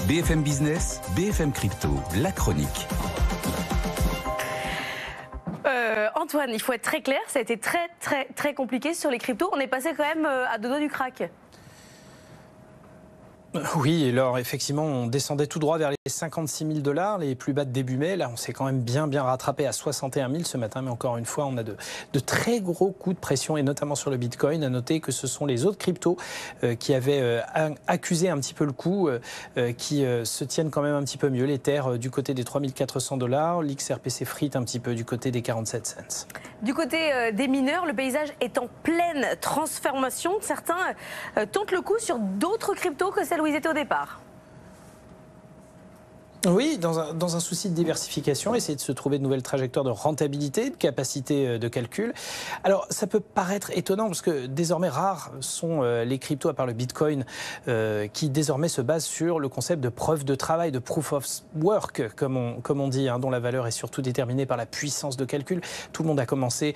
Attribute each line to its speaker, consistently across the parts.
Speaker 1: BFM Business, BFM Crypto, la chronique.
Speaker 2: Antoine, il faut être très clair, ça a été très compliqué sur les cryptos. On est passé quand même à deux doigts du crack.
Speaker 3: Oui, alors effectivement, on descendait tout droit vers les 56 000 $, les plus bas de début mai. Là, on s'est quand même bien rattrapé à 61 000 ce matin. Mais encore une fois, on a de très gros coups de pression, et notamment sur le Bitcoin. À noter que ce sont les autres cryptos qui avaient accusé un petit peu le coup, qui se tiennent quand même un petit peu mieux. L'Ether du côté des 3 400 $, l'XRP s'effrite un petit peu du côté des 47 cents.
Speaker 2: Du côté des mineurs, le paysage est en pleine transformation. Certains tentent le coup sur d'autres cryptos que celles où ils étaient au départ.
Speaker 3: Oui, dans un souci de diversification, essayer de se trouver de nouvelles trajectoires de rentabilité, de capacité de calcul. Alors, ça peut paraître étonnant parce que désormais rares sont les cryptos, à part le Bitcoin, qui désormais se basent sur le concept de preuve de travail, de proof of work, comme on dit, dont la valeur est surtout déterminée par la puissance de calcul. Tout le monde a commencé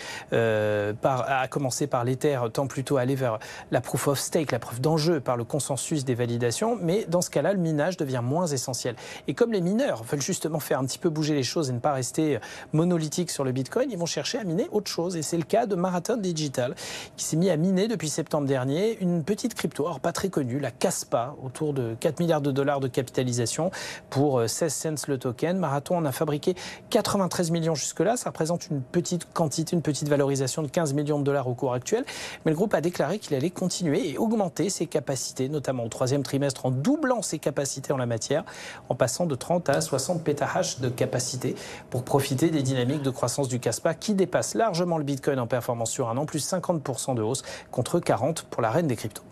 Speaker 3: par l'Ether, tant plutôt aller vers la proof of stake, la preuve d'enjeu, par le consensus des validations. Mais dans ce cas-là, le minage devient moins essentiel. Et comme les mineurs veulent justement faire un petit peu bouger les choses et ne pas rester monolithiques sur le Bitcoin, ils vont chercher à miner autre chose. Et c'est le cas de Marathon Digital, qui s'est mis à miner depuis septembre dernier une petite crypto, alors pas très connue, la Kaspa, autour de 4 milliards de dollars de capitalisation pour 16 cents le token. Marathon en a fabriqué 93 millions jusque-là. Ça représente une petite quantité, une petite valorisation de 15 millions de dollars au cours actuel. Mais le groupe a déclaré qu'il allait continuer et augmenter ses capacités, notamment au troisième trimestre, en doublant ses capacités en la matière, en passant de 30 à 60 pétahash de capacité pour profiter des dynamiques de croissance du Kaspa qui dépasse largement le Bitcoin en performance sur un an, plus 50% de hausse contre 40 pour la reine des cryptos.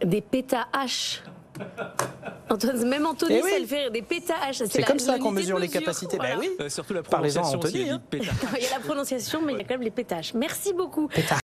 Speaker 2: Des pétahash. Même Anthony, oui, ça le fait rire. Des pétahash.
Speaker 3: C'est comme ça qu'on mesure les capacités.
Speaker 2: Voilà.
Speaker 3: Ben oui,
Speaker 4: surtout la prononciation.
Speaker 3: Anthony.
Speaker 2: Il y a la prononciation, mais il y a quand même les pétahash. Merci beaucoup.